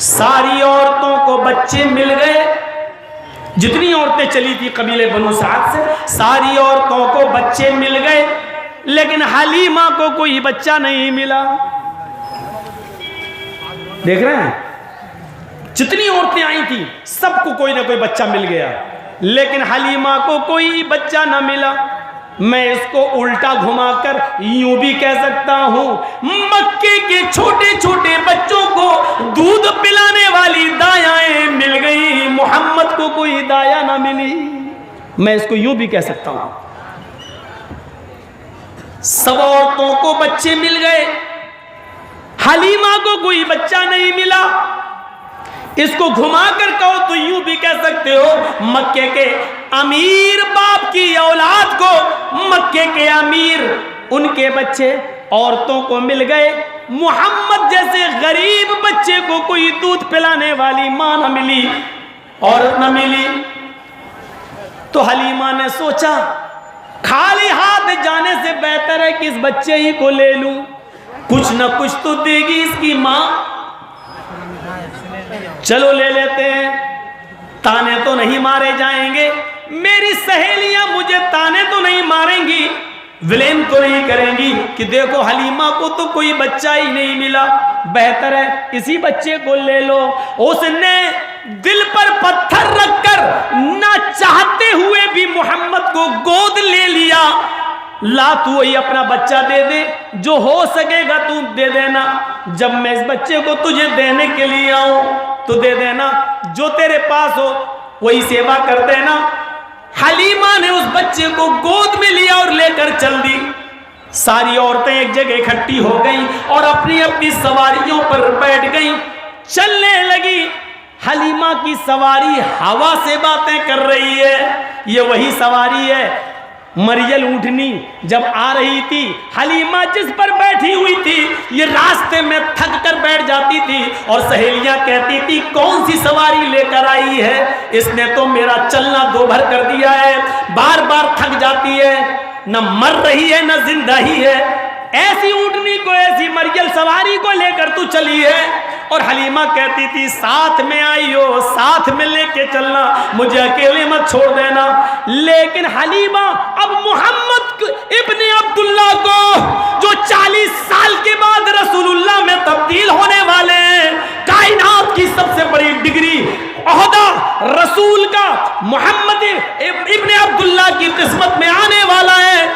सारी औरतों को बच्चे मिल गए, जितनी औरतें चली थी कबीले बनु साद से, सारी औरतों को बच्चे मिल गए, लेकिन हलीमा को कोई बच्चा नहीं मिला। देख रहे हैं, जितनी औरतें आई थी सबको कोई ना कोई बच्चा मिल गया, लेकिन हलीमा को कोई बच्चा ना मिला। मैं इसको उल्टा घुमाकर यूं भी कह सकता हूं, मक्के के छोटे छोटे बच्चों को दूध पिलाने वाली दायाएं मिल गई, मोहम्मद को कोई दाया ना मिली। मैं इसको यूं भी कह सकता हूं, सब औरतों को बच्चे मिल गए, हलीमा को कोई बच्चा नहीं मिला। इसको घुमाकर कहो तो यूं भी कह सकते हो, मक्के के अमीर बाप की औलाद को मक्के के अमीर उनके बच्चे औरतों को मिल गए, मोहम्मद जैसे गरीब बच्चे को कोई दूध पिलाने वाली मां न मिली, औरत न मिली। तो हलीमा ने सोचा खाली हाथ जाने से बेहतर है कि इस बच्चे ही को ले लूं, कुछ न कुछ तो देगी इसकी मां, चलो ले लेते हैं, ताने तो नहीं मारे जाएंगे, मेरी सहेलियां मुझे ताने तो नहीं मारेंगी, विलेम तो नहीं करेंगी कि देखो हलीमा को तो कोई बच्चा ही नहीं मिला, बेहतर है इसी बच्चे को ले लो। उसने दिल पर पत्थर रखकर ना चाहते हुए भी मोहम्मद को गोद ले लिया। ला तू वही अपना बच्चा दे दे, जो हो सकेगा तू दे देना, जब मैं इस बच्चे को तुझे देने के लिए आऊं तो दे देना, जो तेरे पास हो वही सेवा कर देना। हलीमा ने उस बच्चे को गोद में लिया और लेकर चल दी। सारी औरतें एक जगह इकट्ठी हो गईं और अपनी अपनी सवारियों पर बैठ गईं, चलने लगी। हलीमा की सवारी हवा से बातें कर रही है, ये वही सवारी है मरियल ऊँटनी जब आ रही थी, हलीमा जिस पर बैठी हुई थी ये रास्ते में थक कर बैठ जाती थी और सहेलियां कहती थी कौन सी सवारी लेकर आई है, इसने तो मेरा चलना दो भर कर दिया है, बार बार थक जाती है, न मर रही है न जिंदा ही है, ऐसी ऊँटनी को ऐसी मरियल सवारी को लेकर तू चली है। और हलीमा कहती थी साथ में आई हो, साथ में लेके चलना, मुझे अकेले मत छोड़ देना। लेकिन हलीमा अब मोहम्मद इब्ने अब्दुल्ला को जो 40 साल के बाद रसूलुल्लाह में तब्दील होने वाले हैं, कायनात की सबसे बड़ी डिग्री ओहदा रसूल का मोहम्मद इब्ने अब्दुल्ला की किस्मत में आने वाला है,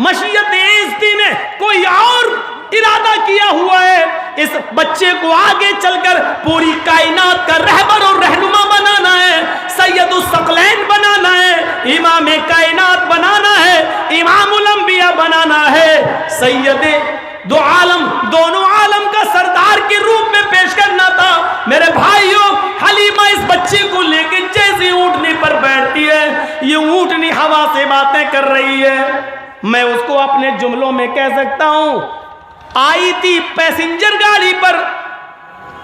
मशीयत इज़्ज़ती ने कोई और इरादा किया हुआ है, इस बच्चे को आगे चलकर पूरी कायनात का रहबर और रहनुमा बनाना है, सैयदुस सकलैन बनाना है, इमाम कायनात बनाना है, इमामुल अंबिया बनाना है, सैयदे दो आलम, दोनों आलम का सरदार के रूप में पेश करना था। मेरे भाइयों, हलीमा इस बच्चे को लेकर जैसे ऊँटनी पर बैठती है, ये ऊँटनी हवा से बातें कर रही है। मैं उसको अपने जुमलों में कह सकता हूं, आई थी पैसेंजर गाड़ी पर,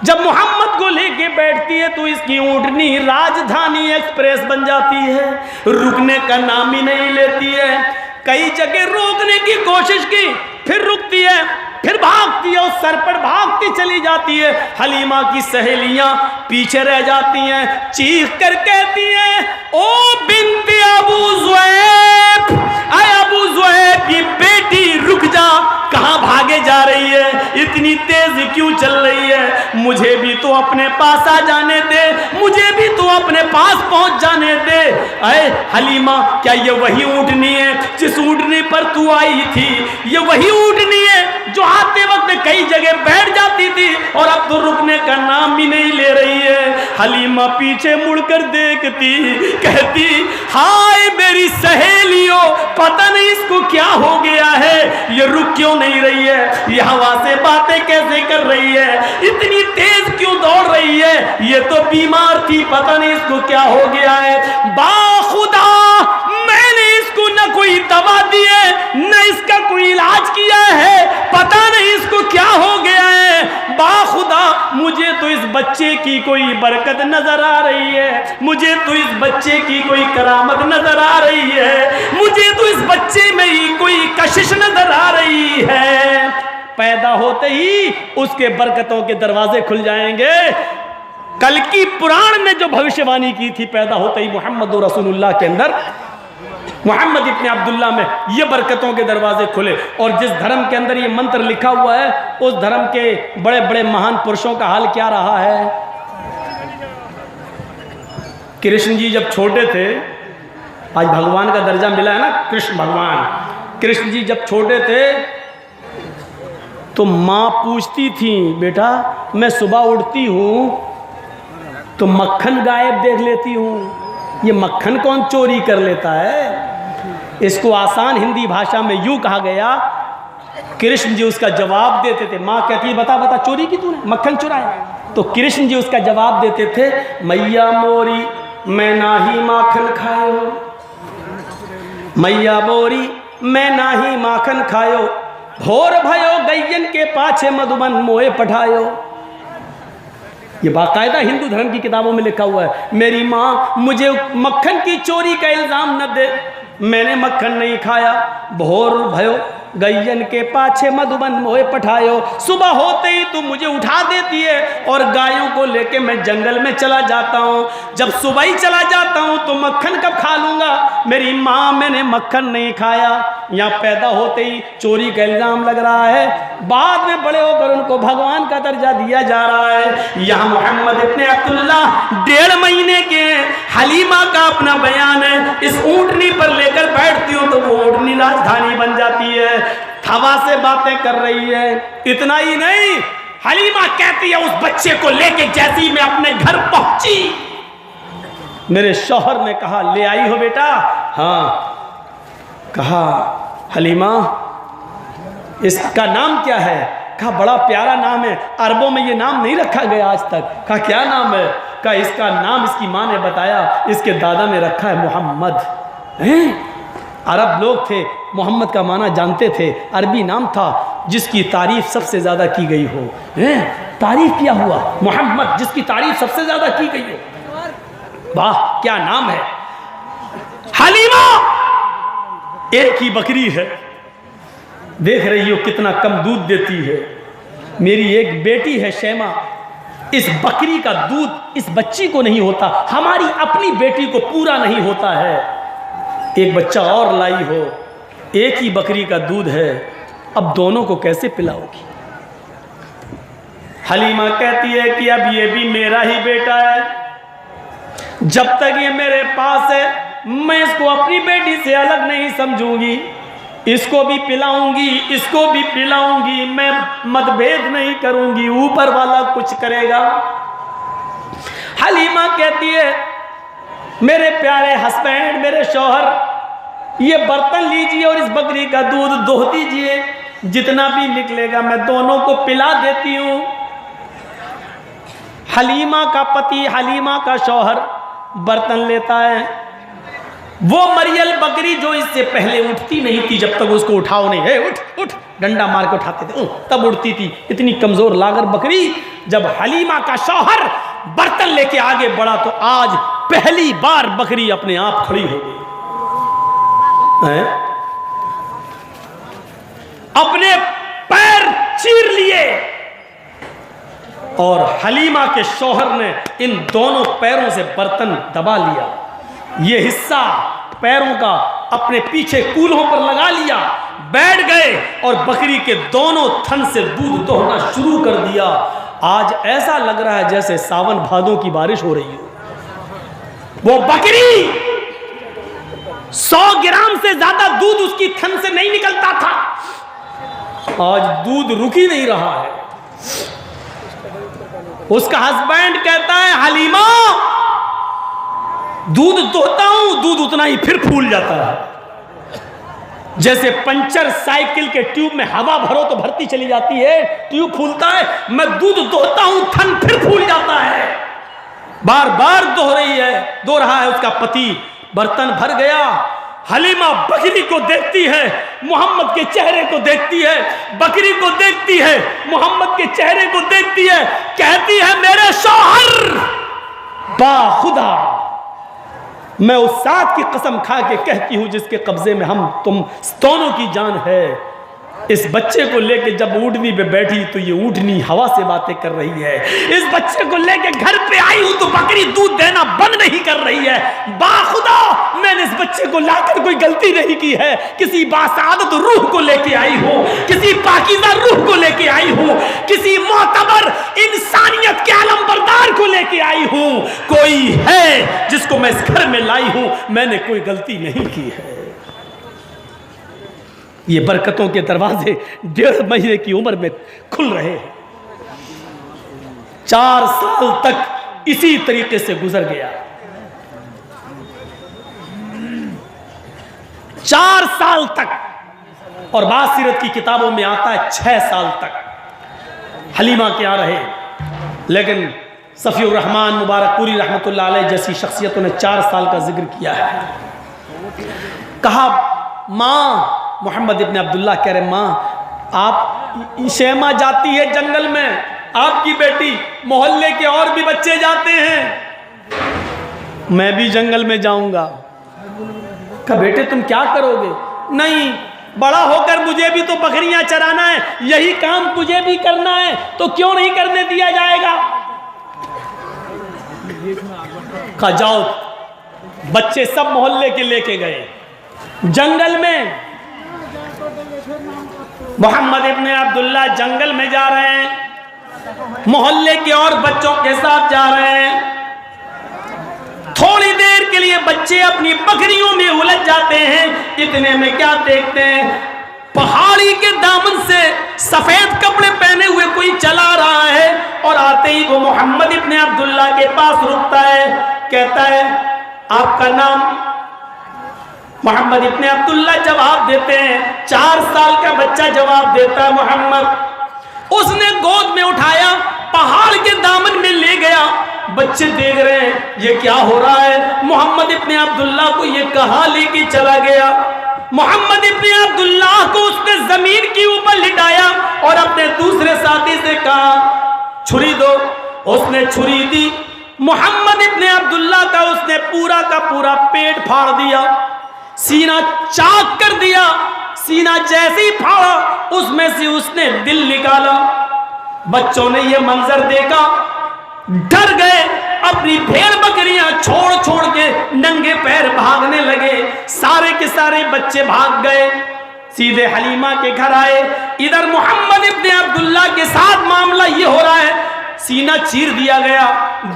जब मोहम्मद को लेके बैठती है तो इसकी ऊँटनी राजधानी एक्सप्रेस बन जाती है, रुकने का नाम ही नहीं लेती है। कई जगह रोकने की कोशिश की, फिर रुकती है, फिर भागती है, उस सर पर भागती चली जाती है। हलीमा की सहेलियां पीछे रह जाती हैं, चीख कर कहती हैं ओ बिन्ते अबू ज़ुऐब, अय अबू ज़ुऐब की बेटी रुक जा, कहाँ भागे जा रही है, इतनी तेज क्यों चल रही है, मुझे भी तो अपने पास आ जाने दे, मुझे भी तो अपने पास पहुंच जाने दे। अय हलीमा, क्या ये वही ऊँटनी है जिस ऊँटनी पर तू आई थी, ये वही ऊँटनी है जो आते वक्त कई जगह बैठ जाती थी और अब तो रुकने का नाम भी नहीं ले रही है। हलीमा पीछे मुड़कर देखती, कहती हाय मेरी सहेलियों, पता नहीं इसको क्या हो गया है, ये रुक क्यों नहीं रही है, ये हवा से बातें कैसे कर रही है, इतनी तेज क्यों दौड़ रही है, ये तो बीमार थी, पता नहीं इसको क्या हो गया है। बाखुदा मैंने इसको न कोई दवा दी है, न इसका कोई इलाज किया है, पता नहीं इसको क्या हो गया है। बाखुदा मुझे तो इस बच्चे की कोई बरकत नजर आ रही है, मुझे तो इस बच्चे की कोई करामत नजर आ रही है, मुझे तो इस बच्चे में ही कोई कशिश नजर आ रही है। पैदा होते ही उसके बरकतों के दरवाजे खुल जाएंगे। कल की पुराण में जो भविष्यवाणी की थी पैदा होते ही मोहम्मद रसूलुल्लाह के अंदर, मोहम्मद इब्न अब्दुल्लाह में ये बरकतों के दरवाजे खुले। और जिस धर्म के अंदर ये मंत्र लिखा हुआ है उस धर्म के बड़े बड़े महान पुरुषों का हाल क्या रहा है। कृष्ण जी जब छोटे थे, आज भगवान का दर्जा मिला है ना कृष्ण भगवान, कृष्ण जी जब छोटे थे तो माँ पूछती थी, बेटा मैं सुबह उठती हूँ तो मक्खन गायब देख लेती हूँ, ये मक्खन कौन चोरी कर लेता है। इसको आसान हिंदी भाषा में यूँ कहा गया, कृष्ण जी उसका जवाब देते थे। माँ कहती बता बता चोरी की तूने, मक्खन चुराया। तो कृष्ण जी उसका जवाब देते थे, मैया मोरी मैं नाही माखन खायो, मैया बोरी मैं नाही माखन खायो, भोर भयो गैयन के पाछे मधुबन मोए पठायो। ये बाकायदा हिंदू धर्म की किताबों में लिखा हुआ है। मेरी माँ मुझे मक्खन की चोरी का इल्जाम न दे, मैंने मक्खन नहीं खाया। भोर भयो गैयन के पाछे मधुबन मोए पठायो, सुबह होते ही तू मुझे उठा देती है और गायों को लेके मैं जंगल में चला जाता हूँ। जब सुबह ही चला जाता हूँ तो मक्खन कब खा लूँगा। मेरी माँ मैंने मक्खन नहीं खाया। यहाँ पैदा होते ही चोरी का इल्ज़ाम लग रहा है, बाद में बड़े होकर उनको भगवान का दर्जा दिया जा रहा है। यहाँ मोहम्मद इब्न अब्दुल्लाह 1.5 महीने के हैं। हलीमा का अपना बयान है, इस ऊँटनी पर लेकर बैठती हूँ तो वो ऊँटनी राजधानी बन जाती है, हवा से बातें कर रही है। इतना ही नहीं, हलीमा कहती है उस बच्चे को लेके जैसी मैं अपने घर पहुंची, मेरे शौहर ने कहा ले आई हो बेटा। हाँ। कहा हलीमा इसका नाम क्या है। कहा बड़ा प्यारा नाम है, अरबों में ये नाम नहीं रखा गया आज तक। कहा क्या नाम है। कहा इसका नाम इसकी माँ ने बताया, इसके दादा ने रखा है मोहम्मद। अरब लोग थे, मोहम्मद का माना जानते थे, अरबी नाम था जिसकी तारीफ सबसे ज़्यादा की गई हो। तारीफ किया हुआ मोहम्मद, जिसकी तारीफ सबसे ज़्यादा की गई हो। वाह क्या नाम है। हलीमा एक ही बकरी है, देख रही हो कितना कम दूध देती है। मेरी एक बेटी है शैमा, इस बकरी का दूध इस बच्ची को नहीं होता, हमारी अपनी बेटी को पूरा नहीं होता है। एक बच्चा और लाई हो, एक ही बकरी का दूध है, अब दोनों को कैसे पिलाओगी। हलीमा कहती है कि अब ये भी मेरा ही बेटा है, जब तक ये मेरे पास है मैं इसको अपनी बेटी से अलग नहीं समझूंगी, इसको भी पिलाऊंगी इसको भी पिलाऊंगी, मैं मतभेद नहीं करूंगी, ऊपर वाला कुछ करेगा। हलीमा कहती है मेरे प्यारे हस्बैंड, मेरे शौहर, ये बर्तन लीजिए और इस बकरी का दूध दोह दीजिए, जितना भी निकलेगा मैं दोनों को पिला देती हूं। हलीमा का पति, हलीमा का शौहर बर्तन लेता है, वो मरियल बकरी जो इससे पहले उठती नहीं थी, जब तक उसको उठाओ नहीं, है उठ उठ डंडा मार के उठाते थे तब उठती थी, इतनी कमजोर लागर बकरी। जब हलीमा का शौहर बर्तन लेके आगे बढ़ा तो आज पहली बार बकरी अपने आप खड़ी हो गई, अपने पैर चीर लिए और हलीमा के शौहर ने इन दोनों पैरों से बर्तन दबा लिया, ये हिस्सा पैरों का अपने पीछे कूल्हों पर लगा लिया, बैठ गए और बकरी के दोनों थन से दूध दोहना शुरू कर दिया। आज ऐसा लग रहा है जैसे सावन भादों की बारिश हो रही हो। वो बकरी 100 ग्राम से ज्यादा दूध उसकी थन से नहीं निकलता था, आज दूध रुक ही नहीं रहा है। उसका हस्बैंड कहता है हलीमा दूध दोहता हूं, दूध उतना ही फिर फूल जाता है, जैसे पंचर साइकिल के ट्यूब में हवा भरो तो भरती चली जाती है, ट्यूब फूलता है, मैं दूध दोहता हूं थन फिर फूल जाता है। बार बार दो रहा है उसका पति। बर्तन भर गया, हलीमा बकरी को देखती है, मोहम्मद के चेहरे को देखती है, बकरी को देखती है, मोहम्मद के चेहरे को देखती है, कहती है मेरे शौहर बाखुदा, मैं उस साथ की कसम खा के कहती हूं जिसके कब्जे में हम तुम दोनों की जान है, इस बच्चे को लेके जब ऊँटनी पे बैठी तो ये ऊँटनी हवा से बातें कर रही है। इस बच्चे को लेके घर पे आई हूं तो बकरी दूध देना बंद नहीं कर रही है। बाखुदा मैंने इस बच्चे को लाकर कोई गलती नहीं की है, किसी बासादत रूह को लेके आई हूं, किसी पाकीज़ा रूह को लेके आई हूं, किसी मोतबर इंसानियत के आलमबरदार को लेके आई हूं। कोई है जिसको मैं इस घर में लाई हूं, मैंने कोई गलती नहीं की है। ये बरकतों के दरवाजे 1.5 महीने की उम्र में खुल रहे हैं। 4 साल तक इसी तरीके से गुजर गया। 4 साल तक, और बाद सीरत की किताबों में आता है 6 साल तक हलीमा के यहाँ रहे। लेकिन सफ़ीउर रहमान मुबारकपुरी रहमतुल्लाह अलैह जैसी शख्सियतों ने 4 साल का जिक्र किया है। कहा माँ, मोहम्मद इब्न अब्दुल्ला कह रहे माँ आप, शेमा जाती है जंगल में, आपकी बेटी, मोहल्ले के और भी बच्चे जाते हैं, मैं भी जंगल में जाऊंगा। कहा बेटे तुम क्या करोगे? नहीं, बड़ा होकर मुझे भी तो बकरियां चराना है, यही काम मुझे भी करना है, तो क्यों नहीं करने दिया जाएगा? कहा जाओ। बच्चे सब मोहल्ले के लेके गए जंगल में। मोहम्मद इब्न अब्दुल्ला जंगल में जा रहे हैं, मोहल्ले के और बच्चों के साथ जा रहे हैं। थोड़ी देर के लिए बच्चे अपनी बकरियों में उलझ जाते हैं। इतने में क्या देखते हैं, पहाड़ी के दामन से सफेद कपड़े पहने हुए कोई चला रहा है, और आते ही वो मोहम्मद इब्न अब्दुल्ला के पास रुकता है। कहता है आपका नाम? मोहम्मद इब्न अब्दुल्ला जवाब देते हैं। 4 साल का बच्चा जवाब देता है मोहम्मद। उसने गोद में उठाया, पहाड़ के दामन में ले गया। बच्चे देख रहे हैं ये क्या हो रहा है। मोहम्मद इब्न अब्दुल्ला को ये कहां लेके चला गया। मोहम्मद इब्न अब्दुल्ला को उसने जमीन के ऊपर लिटाया और अपने दूसरे साथी से कहा छुरी दो। उसने छुरी दी। मोहम्मद इब्न अब्दुल्ला का उसने पूरा का पूरा पेट फाड़ दिया, सीना चाक कर दिया। सीना जैसे ही फाड़ा उसमें से उसने दिल निकाला। बच्चों ने यह मंजर देखा, डर गए, अपनी भेड़ बकरियां छोड़ छोड़ के नंगे पैर भागने लगे। सारे के सारे बच्चे भाग गए, सीधे हलीमा के घर आए। इधर मोहम्मद इब्न अब्दुल्ला के साथ मामला ये हो रहा है, सीना चीर दिया गया,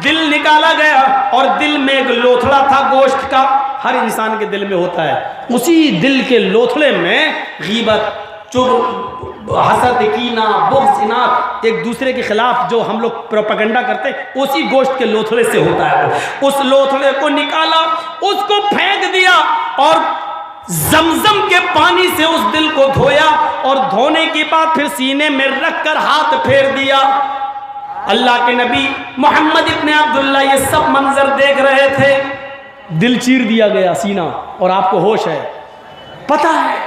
दिल निकाला गया, और दिल में एक लोथड़ा था गोश्त का, हर इंसान के दिल में होता है। उसी दिल के लोथड़े में गीबत, चुगल, हसद, कीना, बुग़्ज़, इनात, एक दूसरे के खिलाफ जो हम लोग प्रोपेगेंडा करते हैं, उसी गोश्त के लोथड़े से होता है। उस लोथड़े को निकाला, उसको फेंक दिया, और जमजम के पानी से उस दिल को धोया, और धोने के बाद फिर सीने में रखकर हाथ फेर दिया। अल्लाह के नबी मोहम्मद इब्न अब्दुल्ला ये सब मंजर देख रहे थे। दिल चीर दिया गया सीना, और आपको होश है, पता है,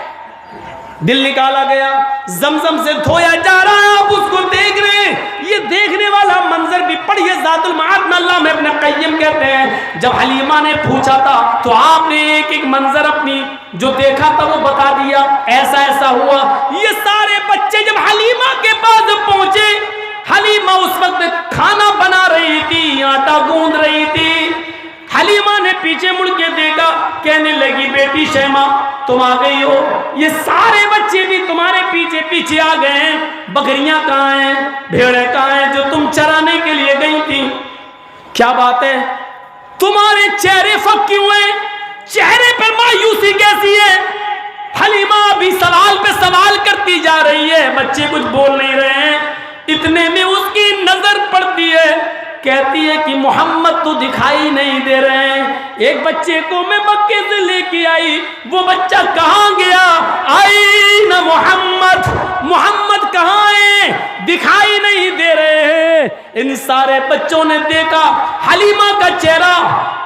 दिल निकाला गया, जमजम से धोया जा रहा है, आप उसको देख रहे हैं। ये देखने वाला मंजर भी पढ़िए, ज़ातुल मआद में अल्लामा इब्न क़य्यिम कहते हैं, जब हलीमा ने पूछा था तो आपने एक एक मंजर अपनी जो देखा था वो बता दिया, ऐसा ऐसा हुआ। ये सारे बच्चे जब हलीमा के पास पहुंचे, हलीमा उस वक्त खाना बना रही थी, आटा गूंद रही थी। हलीमा ने पीछे मुड़ के देखा, कहने लगी बेटी शैमा तुम आ गई हो, ये सारे बच्चे भी तुम्हारे पीछे पीछे आ गए हैं। बकरियां कहाँ हैं, भेड़ें कहाँ हैं जो तुम चराने के लिए गई थी? क्या बात है, तुम्हारे चेहरे फक क्यों हैं, चेहरे पर मायूसी कैसी है? हलीमा अभी सवाल पे सवाल करती जा रही है, बच्चे कुछ बोल नहीं रहे हैं। इतने में उसकी नजर पड़ती है, कहती है कि मोहम्मद तो दिखाई नहीं दे रहे हैं। एक बच्चे को मैं मक्के से लेके आई, वो बच्चा कहाँ गया? आई ना मोहम्मद, मोहम्मद कहाँ है? दिखाई नहीं दे रहे हैं। इन सारे बच्चों ने देखा हलीमा का चेहरा,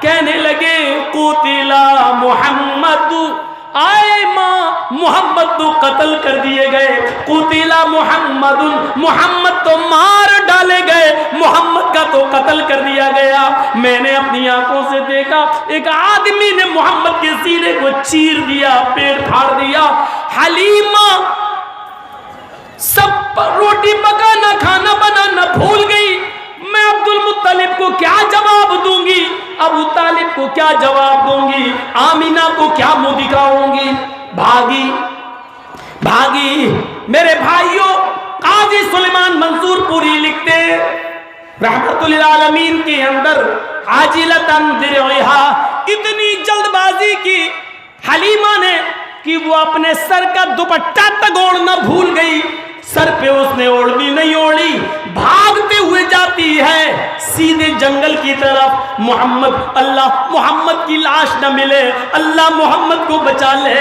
कहने लगे कुतिला मोहम्मद, आए माँ मोहम्मद तो कत्ल कर दिए गए। कुतिला मोहम्मद, मोहम्मद तो मार डाले गए, मोहम्मद का तो कत्ल कर दिया गया। मैंने अपनी आंखों से देखा, एक आदमी ने मोहम्मद के सीने को चीर दिया, पेट फाड़ दिया। हलीमा सब रोटी पकाना खाना बनाना भूल गई। मैं अब्दुल मुत्तलिब को क्या जवाब दूंगी, अबू तालिब को क्या जवाब दूंगी, आमीना को क्या मुंह दिखाऊंगी। भागी भागी। मेरे भाइयों, काजी सुलेमान मंसूरपुरी लिखते रहमतुल आलमीन के अंदर, आजिलतन दिरहा, इतनी जल्दबाजी की हलीमा ने कि वो अपने सर का दुपट्टा तक ओढ़ना भूल गई। सर पे उसने ओढ़नी नहीं ओढ़ी, भागते हुए जाती है सीधे जंगल की तरफ। मोहम्मद, अल्लाह मोहम्मद की लाश न मिले, अल्लाह मोहम्मद को बचा ले,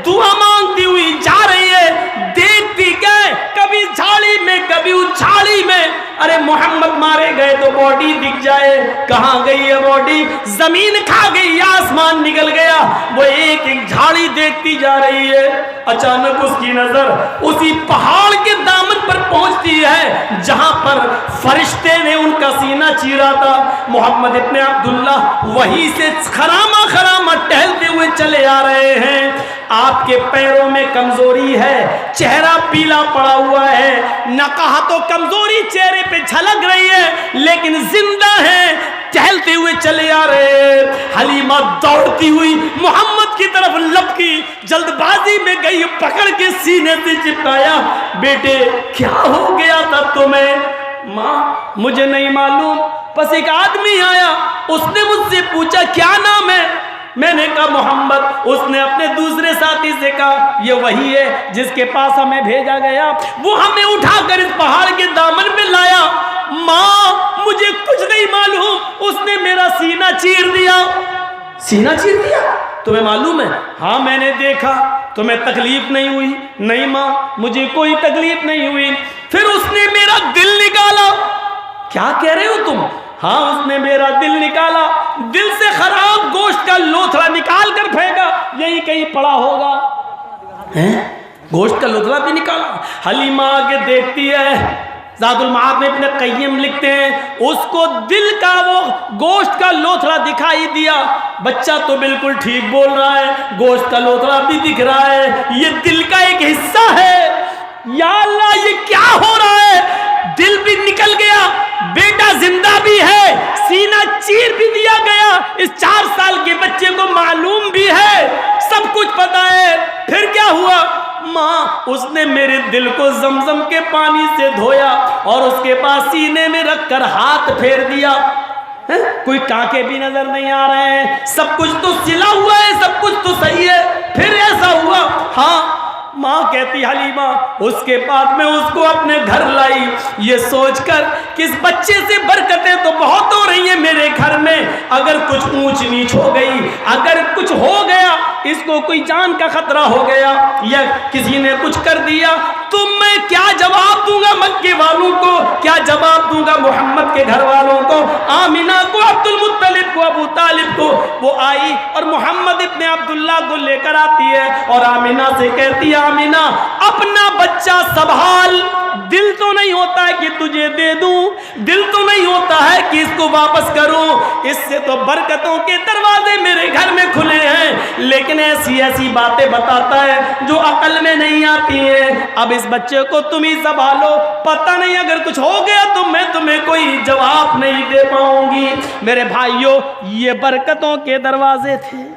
दुआ मांगती हुई जा रही है। देखती गए कभी झाड़ी में कभी उस झाड़ी में, अरे मोहम्मद मारे गए तो बॉडी दिख जाए, कहां गई है बॉडी, जमीन खा गई, आसमान निकल गया। वो एक एक झाड़ी देखती जा रही है। अचानक उसकी नजर उसी पहाड़ के दामन पर पहुंचती है जहां पर फरिश्ते ने उनका सीना चीरा था। मोहम्मद इब्ने अब्दुल्ला वहीं से खरामा खरामा टहलते हुए चले आ रहे हैं। आपके पैरों में कमजोरी है, चेहरा पीला पड़ा हुआ है, नकाह तो कमजोरी चेहरे पे झलक रही है, लेकिन जिंदा है। टहलते हुए चले आ रहे। हलीमा दौड़ती हुई मोहम्मद की तरफ लपकी, जल्दबाजी में गई, पकड़ के सीने से चिपकाया। बेटे क्या हो गया था तुम्हें? माँ मुझे नहीं मालूम, बस एक आदमी आया, उसने मुझसे पूछा क्या नाम है। मैंने कहा मोहम्मद। उसने अपने दूसरे साथी से कहा ये वही है जिसके पास हमें भेजा गया, वो हमें उठाकर इस पहाड़ के दामन में लाया। माँ मुझे कुछ नहीं मालूम, उसने मेरा सीना चीर दिया। सीना चीर दिया? तुम्हें मालूम है? हाँ मैंने देखा। तुम्हें तकलीफ नहीं हुई? नहीं माँ मुझे कोई तकलीफ नहीं हुई। फिर उसने मेरा दिल निकाला। क्या कह रहे हो तुम? हाँ उसने मेरा दिल निकाला, दिल से खराब गोश्त का लोथड़ा निकाल कर फेंका, यही कहीं पड़ा होगा। हैं? गोश्त का लोथड़ा भी निकाला। हलीमा आगे देखती है, ज़ादुल मआद में इब्न क़य्यिम लिखते हैं उसको दिल का वो गोश्त का लोथड़ा दिखाई दिया। बच्चा तो बिल्कुल ठीक बोल रहा है, गोश्त का लोथड़ा भी दिख रहा है, ये दिल का एक हिस्सा है। या अल्लाह ये क्या हो रहा है? दिल भी निकल गया, बेटा जिंदा भी है, सीना चीर भी दिया गया। इस 4 साल के बच्चे को मालूम भी है, सब कुछ पता है। फिर क्या हुआ? माँ उसने मेरे दिल को जमजम के पानी से धोया और उसके पास सीने में रखकर हाथ फेर दिया। है? कोई टांके भी नजर नहीं आ रहे हैं, सब कुछ तो सिला हुआ है, सब कुछ तो सही है। फिर ऐसा हुआ? हाँ। माँ कहती हलीमा उसके बाद मैं उसको अपने घर लाई, ये सोचकर कि इस बच्चे से बरकतें तो बहुत हो रही हैं मेरे घर में, अगर कुछ ऊंच नीच हो गई, अगर कुछ हो गया, इसको कोई जान का खतरा हो गया या किसी ने कुछ कर दिया तो मैं क्या जवाब दूंगा मक्के वालों को, क्या जवाब दूंगा मोहम्मद के घर वालों को, आमिना को, अब्दुल मुत्तलिब को, अबू तालिब को। वो आई और मोहम्मद इब्ने अब्दुल्ला को लेकर आती है और आमिना से कहती है आमिना अपना बच्चा संभाल, दिल तो नहीं होता है कि तुझे दे दूं, दिल तो नहीं होता है कि इसको वापस करूं, इससे तो बरकतों के दरवाजे मेरे घर में खुले हैं, लेकिन ऐसी ऐसी बातें बताता है जो अकल में नहीं आती हैं। अब इस बच्चे को तुम ही संभालो, पता नहीं अगर कुछ हो गया तो मैं तुम्हें कोई जवाब नहीं दे पाऊंगी। मेरे भाइयों ये बरकतों के दरवाजे थे।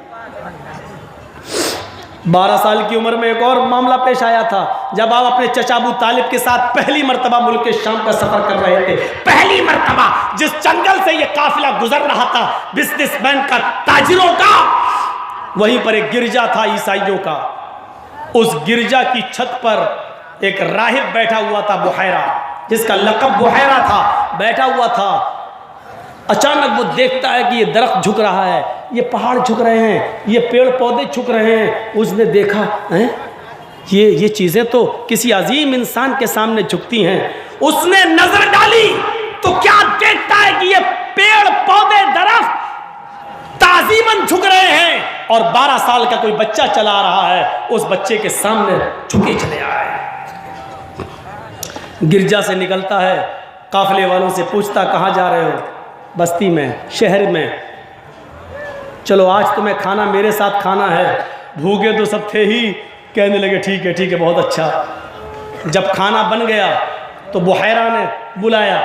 12 साल की उम्र में एक और मामला पेश आया था, जब आप अपने चचा अबू तालिब के साथ पहली मर्तबा मुल्क के शाम का सफर कर रहे थे। पहली मर्तबा जिस जंगल से ये काफिला गुजर रहा था बिजनेसमैन का, ताजिरों का, वहीं पर एक गिरजा था ईसाइयों का। उस गिरजा की छत पर एक राहिब बैठा हुआ था, बुहैरा, जिसका लक़ब बुहैरा था, बैठा हुआ था। अचानक वो देखता है कि ये दरख्त झुक रहा है, ये पहाड़ झुक रहे हैं, ये पेड़ पौधे झुक रहे हैं। उसने देखा हैं ये चीज़ें तो किसी अजीम इंसान के सामने झुकती हैं। उसने नजर डाली तो क्या देखता है कि ये पेड़ पौधे दरख्त ताजीमन झुक रहे हैं और 12 साल का कोई बच्चा चला रहा है, उस बच्चे के सामने झुके चले आ रहे हैं। गिरजा से निकलता है, काफिले वालों से पूछता कहाँ जा रहे हो? बस्ती में, शहर में। चलो आज तुम्हें खाना मेरे साथ खाना है। भूखे तो सब थे ही, कहने लगे ठीक है बहुत अच्छा। जब खाना बन गया तो बुहैरा ने बुलाया,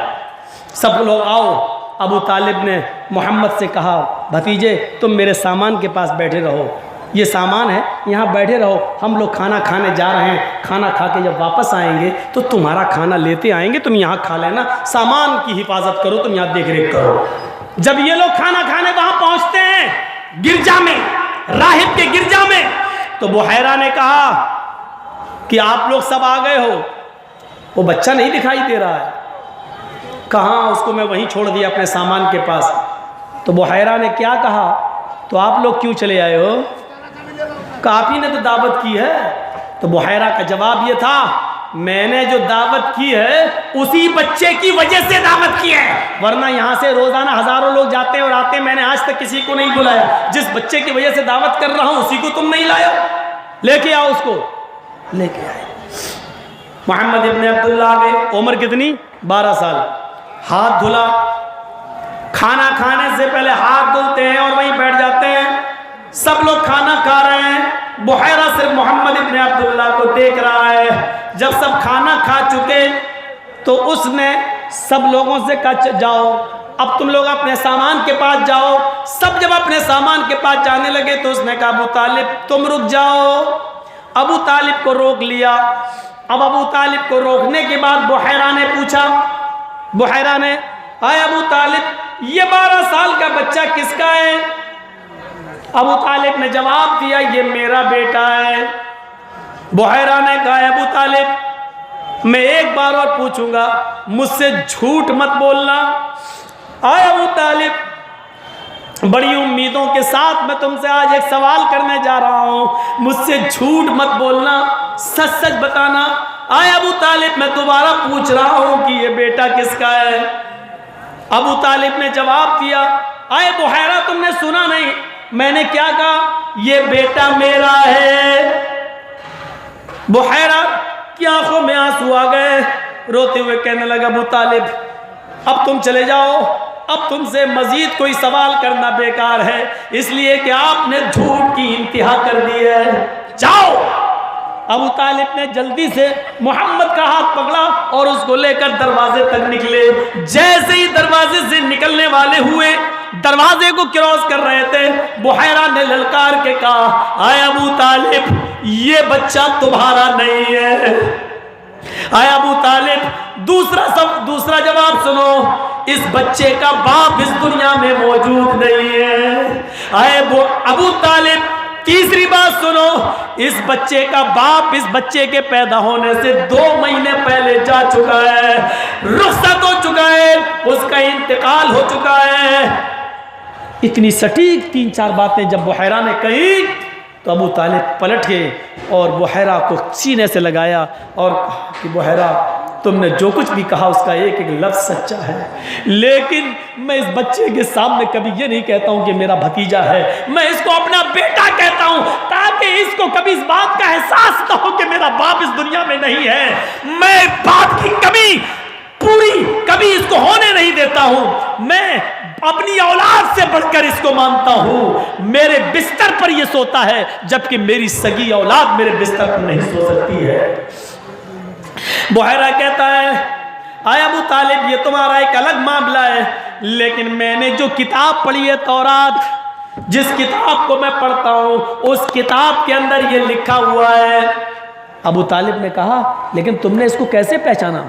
सब लोग आओ। अबू तालिब ने मोहम्मद से कहा, भतीजे तुम मेरे सामान के पास बैठे रहो, ये सामान है यहाँ बैठे रहो, हम लोग खाना खाने जा रहे हैं, खाना खा के जब वापस आएंगे तो तुम्हारा खाना लेते आएंगे, तुम यहाँ खा लेना, सामान की हिफाजत करो, तुम यहाँ देख रेख करो। जब ये लोग खाना खाने वहाँ पहुँचते हैं गिरजा में, राहिब के गिरजा में, तो बुहैरा ने कहा कि आप लोग सब आ गए हो, वो बच्चा नहीं दिखाई दे रहा है, कहाँ? उसको मैं वहीं छोड़ दिया अपने सामान के पास। तो बुहैरा ने क्या कहा, तो आप लोग क्यों चले आए हो? आप ही ने तो दावत की है। तो बुहैरा का जवाब ये था, मैंने जो दावत की है उसी बच्चे की वजह से दावत की है, वरना यहाँ से रोजाना हजारों लोग जाते और आते, मैंने आज तक किसी को नहीं बुलाया। जिस बच्चे की वजह से दावत कर रहा हूँ उसी को तुम नहीं लाया, लेके आओ उसको। लेके आए। मोहम्मद इब्ने अब्दुल्लाह आ गए, उम्र कितनी? 12 साल। हाथ धुला, खाना खाने से पहले हाथ धुलते हैं और वहीं बैठ जाते हैं। सब लोग खाना खा रहे हैं, बुहैरा सिर्फ मोहम्मद इब्ने अब्दुल्लाह को देख रहा है। जब सब खाना खा चुके तो उसने सब लोगों से कहा, जाओ अब तुम लोग अपने सामान के पास जाओ। सब जब अपने सामान के पास जाने लगे तो उसने कहा, अबू तालिब तुम रुक जाओ। अबू तालिब को रोक लिया। अब अबू तालिब को रोकने के बाद बुहैरा ने पूछा, बुहैरा ने, आए अबू तालिब ये 12 साल का बच्चा किसका है? अबू तालिब ने जवाब दिया, ये मेरा बेटा है। बुहैरा ने कहा, अबू तालिब मैं एक बार और पूछूंगा, मुझसे झूठ मत बोलना। आए अबू तालिब, बड़ी उम्मीदों के साथ मैं तुमसे आज एक सवाल करने जा रहा हूं, मुझसे झूठ मत बोलना, सच सच बताना। आए अबू तालिब मैं दोबारा पूछ रहा हूं कि ये बेटा किसका है? अबू तालिब ने जवाब दिया, आए बुहैरा तुमने सुना नहीं मैंने क्या कहा? ये बेटा मेरा है। बुहैरा की आंखों में आंसू आ गए, रोते हुए कहने लगा, अबू तालिब अब तुम चले जाओ, अब तुमसे मजीद कोई सवाल करना बेकार है, इसलिए कि आपने झूठ की इंतहा कर दी है, जाओ। अबू तालिब ने जल्दी से मोहम्मद का हाथ पकड़ा और उसको लेकर दरवाजे तक निकले। जैसे ही दरवाजे से निकलने वाले हुए, दरवाजे को क्रॉस कर रहे थे, बुहैरा ने ललकार के कहा, आए अबू तालिब ये बच्चा तुम्हारा नहीं है। आए अबू तालिब दूसरा जवाब सुनो, इस बच्चे का बाप इस दुनिया में मौजूद नहीं है। आए अबू तालिब तीसरी बात सुनो, इस बच्चे का बाप इस बच्चे के पैदा होने से 2 महीने पहले जा चुका है, रुखसत हो चुका है, उसका इंतकाल हो चुका है। इतनी सटीक 3-4 बातें जब बुहैरा ने कही तो अबू तालिब पलट गए और बुहैरा को सीने से लगाया और कहा कि बुहैरा तुमने जो कुछ भी कहा उसका एक एक लफ्ज़ सच्चा है, लेकिन मैं इस बच्चे के सामने कभी ये नहीं कहता हूँ कि मेरा भतीजा है, मैं इसको अपना बेटा कहता हूँ, ताकि इसको कभी इस बात का एहसास न हो कि मेरा बाप इस दुनिया में नहीं है। मैं बाप की कमी पूरी कभी इसको होने नहीं देता हूँ, मैं अपनी औलाद से बढ़कर इसको मानता हूँ। मेरे बिस्तर पर यह सोता है जबकि मेरी सगी औलाद मेरे बिस्तर पर नहीं सो सकती है। बुहैरा कहता है, आए अबू तालिब ये तुम्हारा एक अलग मामला है, लेकिन मैंने जो किताब पढ़ी है तौरात, जिस किताब को मैं पढ़ता हूँ उस किताब के अंदर ये लिखा हुआ है। अबू तालिब ने कहा, लेकिन तुमने इसको कैसे पहचाना?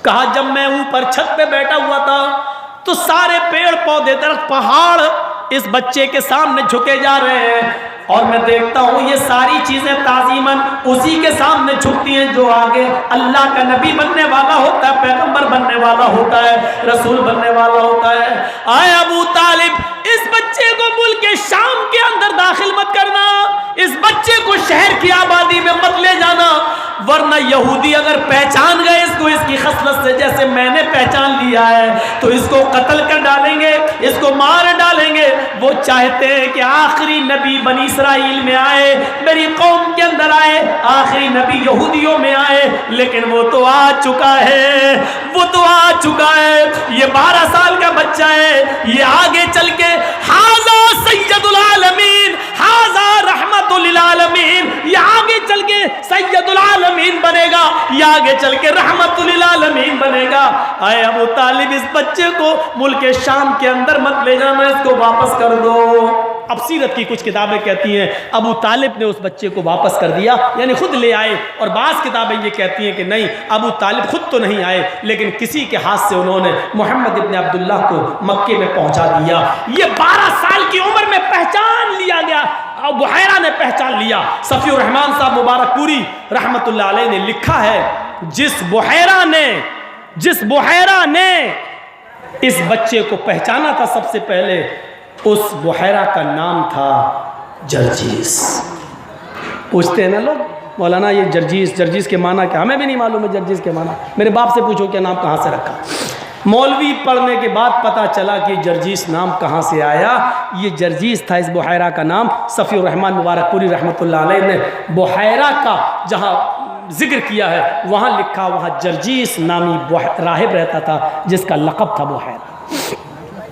कहा, जब मैं ऊपर छत पे बैठा हुआ था तो सारे पेड़ पौधे दरख्त पहाड़ इस बच्चे के सामने झुके जा रहे हैं और मैं देखता हूँ ये सारी चीजें ताजीमन उसी के सामने झुकती हैं जो आगे अल्लाह का नबी बनने वाला होता है, पैगंबर बनने वाला होता है, रसूल बनने वाला होता है। आए अबू तालिब, इस बच्चे को मुल्क शाम के अंदर दाखिल मत करना, इस बच्चे को शहर की आबादी में मत ले जाना, वरना यहूदी अगर पहचान गए इसको इसकी खसलत से जैसे मैंने पहचान लिया है तो इसको कत्ल कर डालेंगे, इसको मार डालेंगे। वो चाहते हैं कि आखिरी नबी बनी इस्राइल में आए, मेरी कौम के अंदर आए, आखिरी नबी यहूदियों में आए, लेकिन वो तो आ चुका है, वो तो आ चुका है। ये 12 साल का बच्चा है, ये आगे चल के हाज़ा सैयदुल आलमीन, हाज़ा रहमतुल लिल आलमीन, ये आगे चल के सैयदुल आलमीन आलमीन बनेगा या आगे चल के रहमतुल लिल आलमीन बनेगा। आए अबू तालिब, इस बच्चे को मुल्क शाम के अंदर मत ले जाना, इसको वापस कर दो। अब सीरत की कुछ किताबें कहती हैं अबू तालिब ने उस बच्चे को वापस कर दिया, यानी खुद ले आए, और बाज़ किताबें ये कहती हैं कि नहीं, अबू तालिब खुद तो नहीं आए, लेकिन किसी के हाथ से उन्होंने मोहम्मद इब्न अब्दुल्लाह को मक्के में पहुंचा दिया। ये 12 साल की उम्र में पहचान लिया गया, बुहैरा ने पहचान लिया। सफ़ीउर रहमान साहब मुबारकपुरी रहमतुल्लाह अलैह ने लिखा है, जिस बुहैरा ने इस बच्चे को पहचाना था सबसे पहले, उस बुहैरा का नाम था जर्जीस। पूछते हैं ना लोग, मौलाना ये जर्जीस के माना क्या? हमें भी नहीं मालूम है जर्जीस के माना। मेरे बाप से पूछो क्या नाम कहाँ से रखा। मौलवी पढ़ने के बाद पता चला कि जर्जीस नाम कहाँ से आया। ये जर्जीस था इस बुहैरा का नाम। सफ़ीउर रहमान मुबारकपुरी रहमतुल्लाह अलैह ने बुहैरा का जहाँ जिक्र किया है वहाँ लिखा, वहाँ जर्जीस नामी राहिब रहता था जिसका लक़ब था बुहैरा।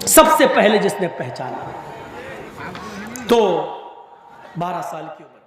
सबसे पहले जिसने पहचाना तो 12 साल की उम्र।